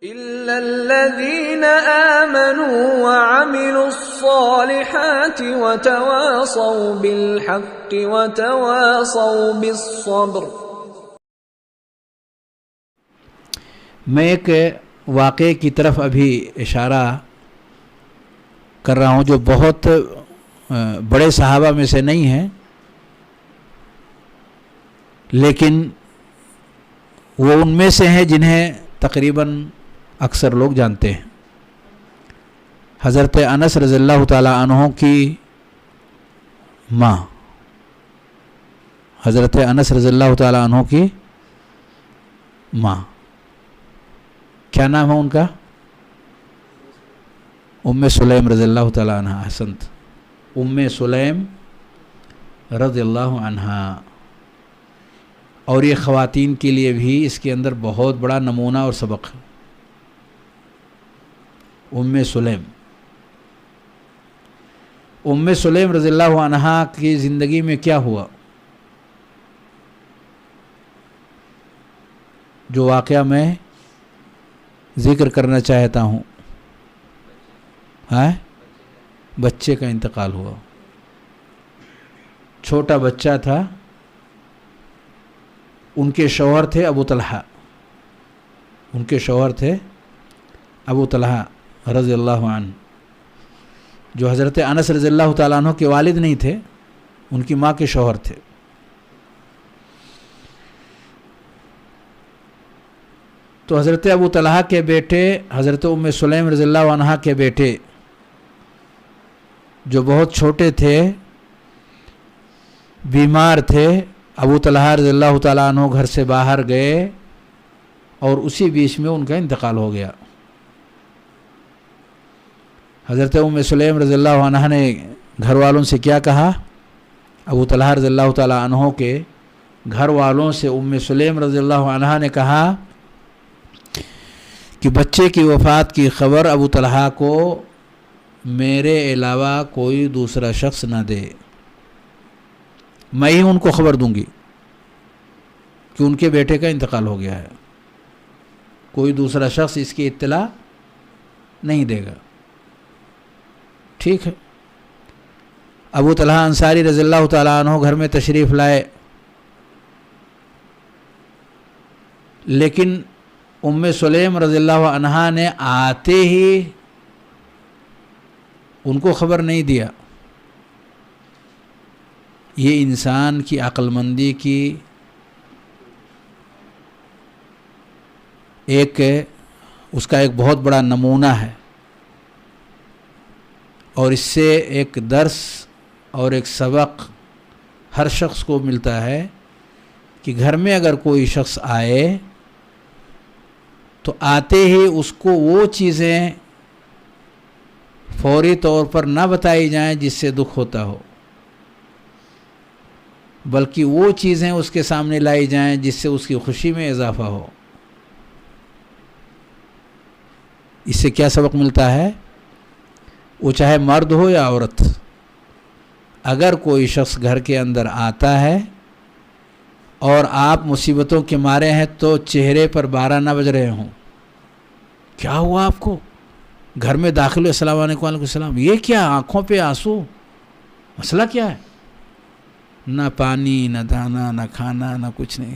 إلا الذين آمنوا وعملوا الصالحات وتواصوا بالحق وتواصوا بالصبر۔ میں ایک واقعے کی طرف ابھی اشارہ کر رہا ہوں جو بہت بڑے صحابہ میں سے نہیں ہیں، لیکن وہ ان میں سے ہیں جنہیں تقریباً اکثر لوگ جانتے ہیں۔ حضرت انس رضی اللہ تعالی عنہ کی ماں، حضرت انس رضی اللہ تعالی عنہ کی ماں، کیا نام ہے ان کا؟ ام سلیم رضی اللہ تعالی عنہ۔ احسنت، ام سلیم رضی اللہ عنہ۔ اور یہ خواتین کے لیے بھی اس کے اندر بہت بڑا نمونہ اور سبق ہے۔ ام سلیم رضی اللہ عنہ کی زندگی میں کیا ہوا، جو واقعہ میں ذکر کرنا چاہتا ہوں؟ بچے کا انتقال ہوا، چھوٹا بچہ تھا۔ ان کے شوہر تھے ابو طلحہ، رضی اللہ عنہ، جو حضرت انس رضی اللہ تعالیٰ عنہ کے والد نہیں تھے، ان کی ماں کے شوہر تھے۔ تو حضرت ابو طلحہ کے بیٹے حضرت ام سلیم رضی اللہ عنہ کے بیٹے جو بہت چھوٹے تھے، بیمار تھے، ابو طلحہ رضی اللہ تعالیٰ عنہ گھر سے باہر گئے اور اسی بیچ میں ان کا انتقال ہو گیا۔ حضرت ام سلیم رضی اللہ عنہ نے گھر والوں سے کیا کہا؟ ابو طلحہ رضی اللہ تعالیٰ عنہ کے گھر والوں سے ام سلیم رضی اللہ عنہ نے کہا کہ بچے کی وفات کی خبر ابو طلحہ کو میرے علاوہ کوئی دوسرا شخص نہ دے، میں ہی ان کو خبر دوں گی کہ ان کے بیٹے کا انتقال ہو گیا ہے، کوئی دوسرا شخص اس کی اطلاع نہیں دے گا۔ ٹھیک ہے۔ ابو طلحہ انصاری رضی اللہ تعالیٰ عنہ گھر میں تشریف لائے، لیکن ام سلیم رضی اللہ عنہ نے آتے ہی ان کو خبر نہیں دیا۔ یہ انسان کی عقل مندی کی اس کا ایک بہت بڑا نمونہ ہے، اور اس سے ایک درس اور ایک سبق ہر شخص کو ملتا ہے کہ گھر میں اگر کوئی شخص آئے تو آتے ہی اس کو وہ چیزیں فوری طور پر نہ بتائی جائیں جس سے دکھ ہوتا ہو، بلکہ وہ چیزیں اس کے سامنے لائی جائیں جس سے اس کی خوشی میں اضافہ ہو۔ اس سے کیا سبق ملتا ہے؟ وہ چاہے مرد ہو یا عورت، اگر کوئی شخص گھر کے اندر آتا ہے اور آپ مصیبتوں کے مارے ہیں تو چہرے پر 12 نہ بج رہے ہوں۔ کیا ہوا آپ کو؟ گھر میں داخل ہوئے، السلام علیکم، وعلیکم السلام، یہ کیا؟ آنکھوں پہ آنسو، مسئلہ کیا ہے؟ نہ پانی، نہ دانا، نہ کھانا، نہ کچھ نہیں۔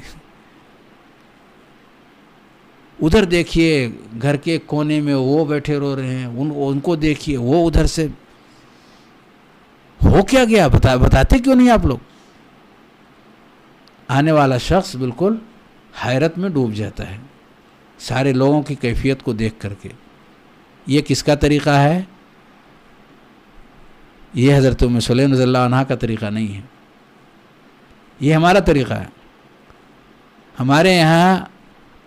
ادھر دیکھیے گھر کے کونے میں وہ بیٹھے رو رہے ہیں، ان کو دیکھیے وہ ادھر سے، ہو کیا گیا؟ بتاتے کیوں نہیں آپ لوگ؟ آنے والا شخص بالکل حیرت میں ڈوب جاتا ہے سارے لوگوں کی کیفیت کو دیکھ کر کے۔ یہ کس کا طریقہ ہے؟ یہ حضرت ام سلیم رضی اللہ عنہ کا طریقہ نہیں ہے، یہ ہمارا طریقہ ہے۔ ہمارے یہاں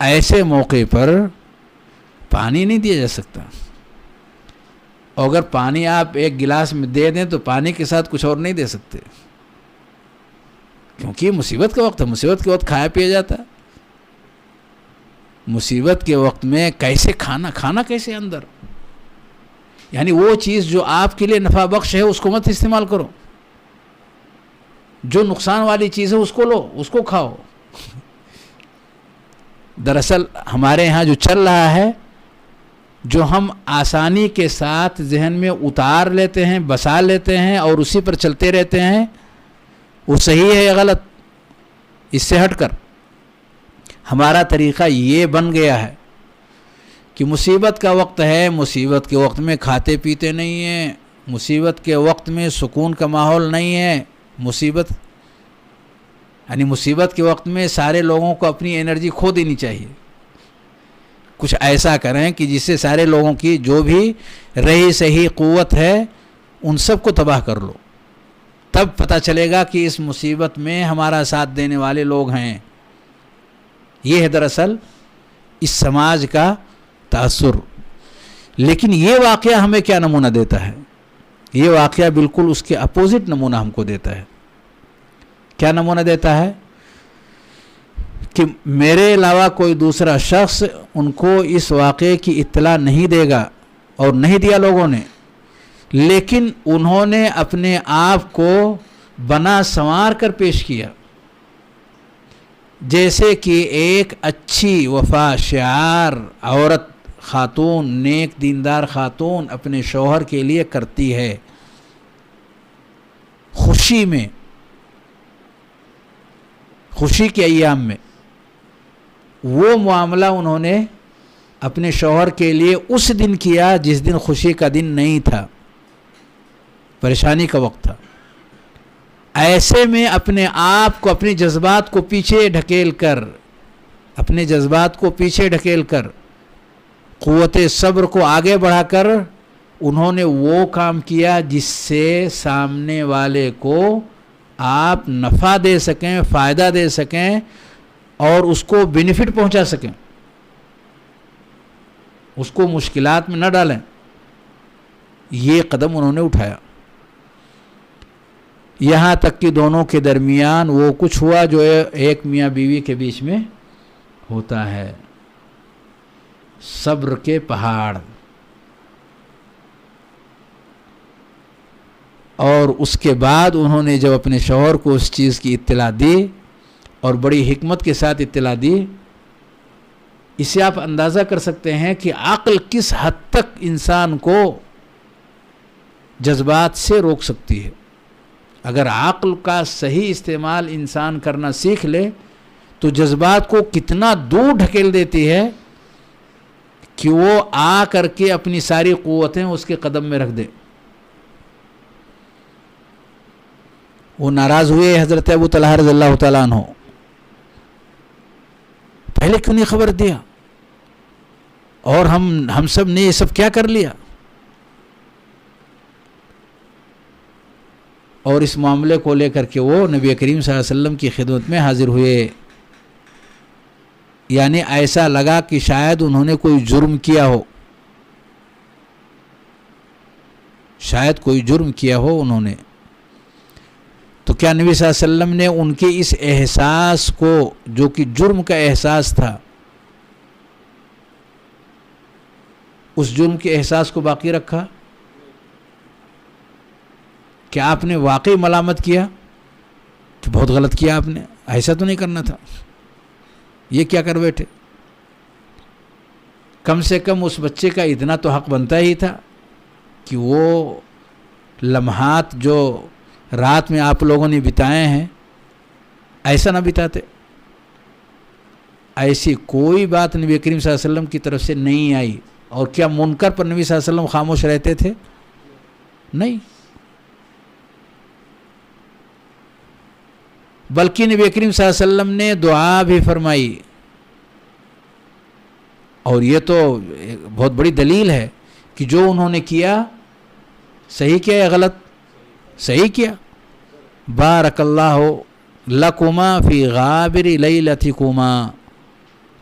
ایسے موقع پر پانی نہیں دیا جا سکتا، اور اگر پانی آپ ایک گلاس میں دے دیں تو پانی کے ساتھ کچھ اور نہیں دے سکتے، کیونکہ یہ مصیبت کا وقت ہے۔ مصیبت کے وقت کھایا پیا جاتا ہے، مصیبت کے وقت میں کیسے کھانا کیسے اندر، یعنی وہ چیز جو آپ کے لیے نفع بخش ہے اس کو مت استعمال کرو، جو نقصان والی چیز ہے اس کو لو، اس کو کھاؤ۔ دراصل ہمارے ہاں جو چل رہا ہے جو ہم آسانی کے ساتھ ذہن میں اتار لیتے ہیں، بسا لیتے ہیں اور اسی پر چلتے رہتے ہیں، وہ صحیح ہے یا غلط؟ اس سے ہٹ کر ہمارا طریقہ یہ بن گیا ہے کہ مصیبت کا وقت ہے، مصیبت کے وقت میں کھاتے پیتے نہیں ہیں، مصیبت کے وقت میں سکون کا ماحول نہیں ہے، مصیبت کے وقت میں سارے لوگوں کو اپنی انرجی کھو دینی چاہیے، کچھ ایسا کریں کہ جس سے سارے لوگوں کی جو بھی رہی صحیح قوت ہے ان سب کو تباہ کر لو، تب پتہ چلے گا کہ اس مصیبت میں ہمارا ساتھ دینے والے لوگ ہیں۔ یہ ہے دراصل اس سماج کا تأثر۔ لیکن یہ واقعہ ہمیں کیا نمونہ دیتا ہے؟ یہ واقعہ بالکل اس کے اپوزٹ نمونہ ہم کو دیتا ہے۔ کیا نمونہ دیتا ہے؟ کہ میرے علاوہ کوئی دوسرا شخص ان کو اس واقعے کی اطلاع نہیں دے گا، اور نہیں دیا لوگوں نے، لیکن انہوں نے اپنے آپ کو بنا سنوار کر پیش کیا، جیسے کہ ایک اچھی وفا شعار عورت، خاتون، نیک دیندار خاتون اپنے شوہر کے لیے کرتی ہے خوشی میں، خوشی کے ایام میں۔ وہ معاملہ انہوں نے اپنے شوہر کے لیے اس دن کیا جس دن خوشی کا دن نہیں تھا، پریشانی کا وقت تھا۔ ایسے میں اپنے آپ کو، اپنے جذبات کو پیچھے ڈھکیل کر قوت صبر کو آگے بڑھا کر انہوں نے وہ کام کیا جس سے سامنے والے کو آپ نفع دے سکیں، فائدہ دے سکیں اور اس کو بینیفٹ پہنچا سکیں، اس کو مشکلات میں نہ ڈالیں۔ یہ قدم انہوں نے اٹھایا، یہاں تک کہ دونوں کے درمیان وہ کچھ ہوا جو ایک میاں بیوی کے بیچ میں ہوتا ہے، صبر کے پہاڑ۔ اور اس کے بعد انہوں نے جب اپنے شوہر کو اس چیز کی اطلاع دی، اور بڑی حکمت کے ساتھ اطلاع دی، اس سے آپ اندازہ کر سکتے ہیں کہ عقل کس حد تک انسان کو جذبات سے روک سکتی ہے۔ اگر عقل کا صحیح استعمال انسان کرنا سیکھ لے تو جذبات کو کتنا دور ڈھکیل دیتی ہے کہ وہ آ کر کے اپنی ساری قوتیں اس کے قدم میں رکھ دے۔ وہ ناراض ہوئے حضرت ابو طلحہ رضی اللہ تعالیٰ عنہ، پہلے کیوں نہیں خبر دیا، اور ہم سب نے یہ سب کیا کر لیا؟ اور اس معاملے کو لے کر کے وہ نبی کریم صلی اللہ علیہ وسلم کی خدمت میں حاضر ہوئے۔ یعنی ایسا لگا کہ شاید انہوں نے کوئی جرم کیا ہو، شاید کوئی جرم کیا ہو انہوں نے۔ تو کیا نبی صلی اللہ علیہ وسلم نے ان کے اس احساس کو، جو کہ جرم کا احساس تھا، اس جرم کے احساس کو باقی رکھا؟ کیا آپ نے واقعی ملامت کیا کہ بہت غلط کیا آپ نے، ایسا تو نہیں کرنا تھا، یہ کیا کر بیٹھے؟ کم سے کم اس بچے کا اتنا تو حق بنتا ہی تھا کہ وہ لمحات جو رات میں آپ لوگوں نے بتائے ہیں ایسا نہ بتاتے۔ ایسی کوئی بات نبی کریم صلی اللہ علیہ وسلم کی طرف سے نہیں آئی۔ اور کیا منکر پر نبی صلی اللہ علیہ وسلم خاموش رہتے تھے؟ نہیں، بلکہ نبی کریم صلی اللہ علیہ وسلم نے دعا بھی فرمائی، اور یہ تو بہت بڑی دلیل ہے کہ جو انہوں نے کیا صحیح کیا یا غلط؟ صحیح کیا۔ بارک اللہ لکما فی غابر لیلتکما،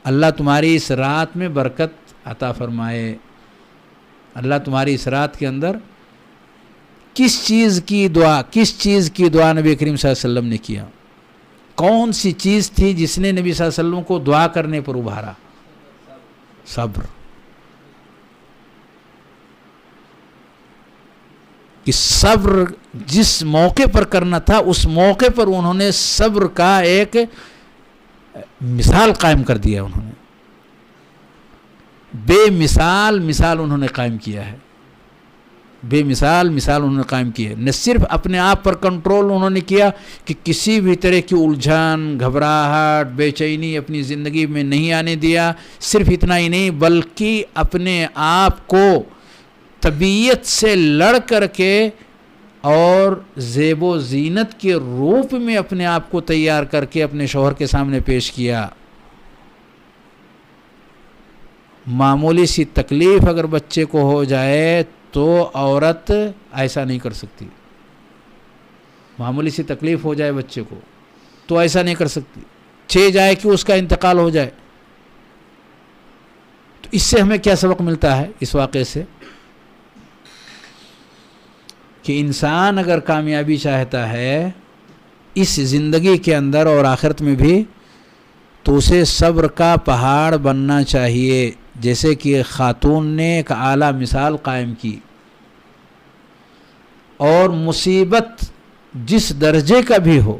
اللہ تمہاری اس رات میں برکت عطا فرمائے۔ اللہ تمہاری اس رات کے اندر کس چیز کی دعا نبی کریم صلی اللہ علیہ وسلم نے کیا؟ کون سی چیز تھی جس نے نبی صلی اللہ علیہ وسلم کو دعا کرنے پر ابھارا؟ صبر۔ کہ صبر جس موقع پر کرنا تھا اس موقع پر انہوں نے صبر کا ایک مثال قائم کر دیا انہوں نے۔ بے مثال مثال انہوں نے قائم کیا ہے، بے مثال مثال انہوں نے قائم کی ہے۔ نہ صرف اپنے آپ پر کنٹرول انہوں نے کیا کہ کسی بھی طرح کی الجھن، گھبراہٹ، بے چینی اپنی زندگی میں نہیں آنے دیا، صرف اتنا ہی نہیں بلکہ اپنے آپ کو طبیعت سے لڑ کر کے اور زیب و زینت کے روپ میں اپنے آپ کو تیار کر کے اپنے شوہر کے سامنے پیش کیا۔ معمولی سی تکلیف اگر بچے کو ہو جائے تو عورت ایسا نہیں کر سکتی، معمولی سی تکلیف ہو جائے بچے کو تو ایسا نہیں کر سکتی، چھ جائے کہ اس کا انتقال ہو جائے۔ تو اس سے ہمیں کیا سبق ملتا ہے اس واقعے سے؟ کہ انسان اگر کامیابی چاہتا ہے اس زندگی کے اندر اور آخرت میں بھی تو اسے صبر کا پہاڑ بننا چاہیے، جیسے کہ خاتون نے ایک اعلیٰ مثال قائم کی۔ اور مصیبت جس درجے کا بھی ہو،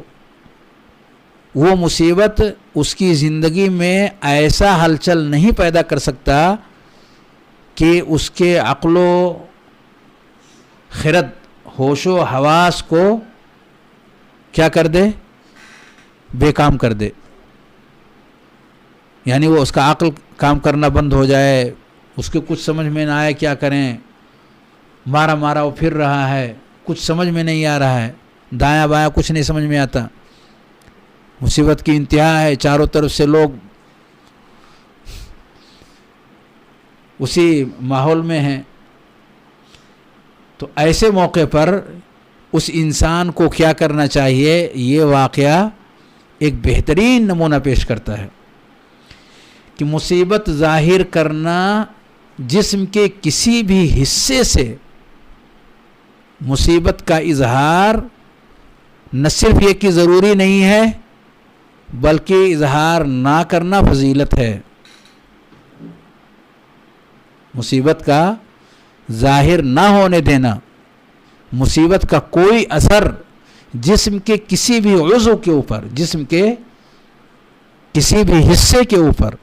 وہ مصیبت اس کی زندگی میں ایسا ہلچل نہیں پیدا کر سکتا کہ اس کے عقل و خرد، ہوش و حواس کو کیا کر دے؟ بے کام کر دے۔ یعنی وہ اس کا عقل کام کرنا بند ہو جائے، اس کے کچھ سمجھ میں نہ آئے کیا کریں، مارا مارا وہ پھر رہا ہے، کچھ سمجھ میں نہیں آ رہا ہے، دایاں بایاں کچھ نہیں سمجھ میں آتا، مصیبت کی انتہا ہے، چاروں طرف سے لوگ اسی ماحول میں ہیں۔ تو ایسے موقع پر اس انسان کو کیا کرنا چاہیے؟ یہ واقعہ ایک بہترین نمونہ پیش کرتا ہے کہ مصیبت ظاہر کرنا جسم کے کسی بھی حصے سے مصیبت کا اظہار نہ صرف یہ کہ ضروری نہیں ہے بلکہ اظہار نہ کرنا فضیلت ہے۔ مصیبت کا ظاہر نہ ہونے دینا، مصیبت کا کوئی اثر جسم کے کسی بھی عضو کے اوپر، جسم کے کسی بھی حصے کے اوپر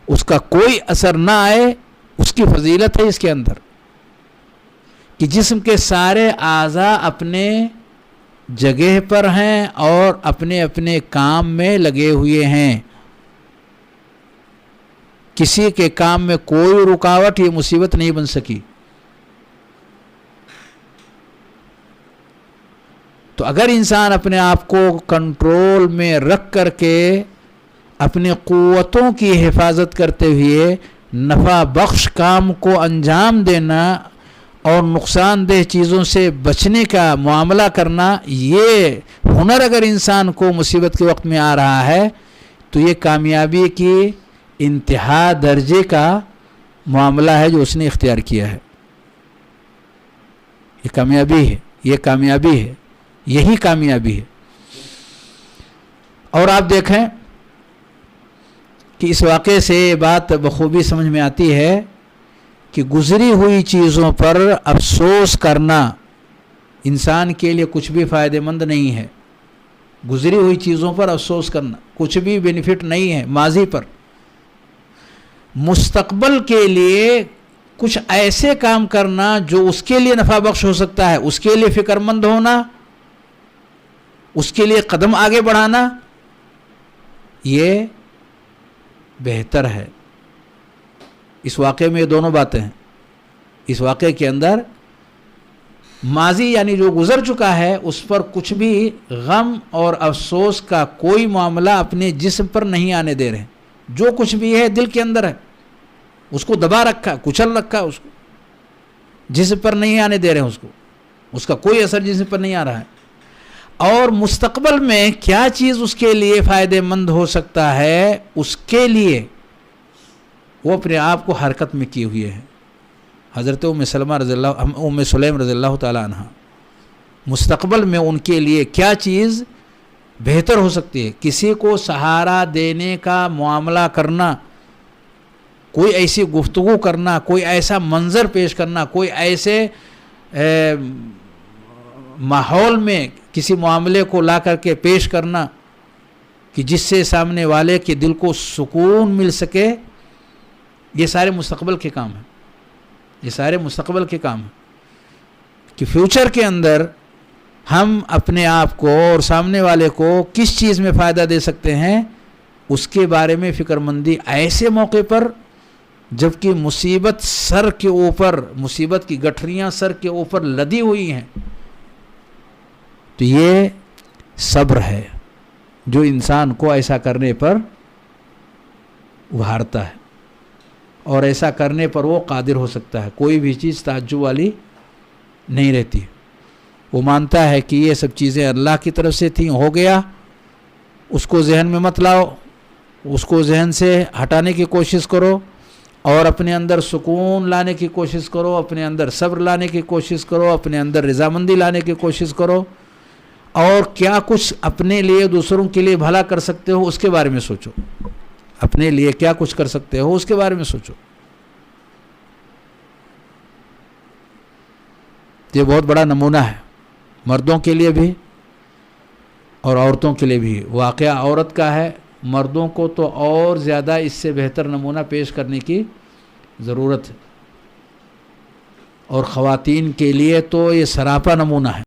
اس کا کوئی اثر نہ آئے، اس کی فضیلت ہے اس کے اندر کہ جسم کے سارے اعضاء اپنے جگہ پر ہیں اور اپنے اپنے کام میں لگے ہوئے ہیں، کسی کے کام میں کوئی رکاوٹ یہ مصیبت نہیں بن سکی۔ تو اگر انسان اپنے آپ کو کنٹرول میں رکھ کر کے اپنی قوتوں کی حفاظت کرتے ہوئے نفع بخش کام کو انجام دینا اور نقصان دہ چیزوں سے بچنے کا معاملہ کرنا، یہ ہنر اگر انسان کو مصیبت کے وقت میں آ رہا ہے تو یہ کامیابی کی انتہا درجے کا معاملہ ہے جو اس نے اختیار کیا ہے۔ یہ کامیابی ہے، یہ کامیابی ہے، یہی کامیابی ہے۔ اور آپ دیکھیں کہ اس واقعے سے یہ بات بخوبی سمجھ میں آتی ہے کہ گزری ہوئی چیزوں پر افسوس کرنا انسان کے لیے کچھ بھی فائدہ مند نہیں ہے۔ گزری ہوئی چیزوں پر افسوس کرنا کچھ بھی بینیفٹ نہیں ہے ماضی پر۔ مستقبل کے لیے کچھ ایسے کام کرنا جو اس کے لیے نفع بخش ہو سکتا ہے، اس کے لیے فکر مند ہونا، اس کے لیے قدم آگے بڑھانا، یہ بہتر ہے۔ اس واقعے میں یہ دونوں باتیں ہیں۔ اس واقعے کے اندر ماضی یعنی جو گزر چکا ہے اس پر کچھ بھی غم اور افسوس کا کوئی معاملہ اپنے جسم پر نہیں آنے دے رہے، جو کچھ بھی ہے دل کے اندر ہے اس کو دبا رکھا، کچل رکھا، اس کو جسم پر نہیں آنے دے رہے ہیں، اس کا کوئی اثر جسم پر نہیں آ رہا ہے۔ اور مستقبل میں کیا چیز اس کے لیے فائدہ مند ہو سکتا ہے، اس کے لیے وہ اپنے آپ کو حرکت میں کیے ہوئے ہیں۔ حضرت ام سلیم رضی اللہ تعالی عنہ، مستقبل میں ان کے لیے کیا چیز بہتر ہو سکتی ہے، کسی کو سہارا دینے کا معاملہ کرنا، کوئی ایسی گفتگو کرنا، کوئی ایسا منظر پیش کرنا، کوئی ایسے ماحول میں کسی معاملے کو لا کر کے پیش کرنا کہ جس سے سامنے والے کے دل کو سکون مل سکے، یہ سارے مستقبل کے کام ہیں، یہ سارے مستقبل کے کام ہیں کہ فیوچر کے اندر ہم اپنے آپ کو اور سامنے والے کو کس چیز میں فائدہ دے سکتے ہیں، اس کے بارے میں فکر مندی ایسے موقع پر جب کہ مصیبت سر کے اوپر، مصیبت کی گٹھریاں سر کے اوپر لدی ہوئی ہیں، تو یہ صبر ہے جو انسان کو ایسا کرنے پر ابھارتا ہے، اور ایسا کرنے پر وہ قادر ہو سکتا ہے۔ کوئی بھی چیز تعجب والی نہیں رہتی، وہ مانتا ہے کہ یہ سب چیزیں اللہ کی طرف سے تھیں، ہو گیا، اس کو ذہن میں مت لاؤ، اس کو ذہن سے ہٹانے کی کوشش کرو اور اپنے اندر سکون لانے کی کوشش کرو، اپنے اندر صبر لانے کی کوشش کرو، اپنے اندر رضامندی لانے کی کوشش کرو، اور کیا کچھ اپنے لیے دوسروں کے لیے بھلا کر سکتے ہو اس کے بارے میں سوچو، اپنے لیے کیا کچھ کر سکتے ہو اس کے بارے میں سوچو۔ یہ بہت بڑا نمونہ ہے مردوں کے لیے بھی اور عورتوں کے لیے بھی۔ واقعہ عورت کا ہے، مردوں کو تو اور زیادہ اس سے بہتر نمونہ پیش کرنے کی ضرورت ہے، اور خواتین کے لیے تو یہ سراپا نمونہ ہے۔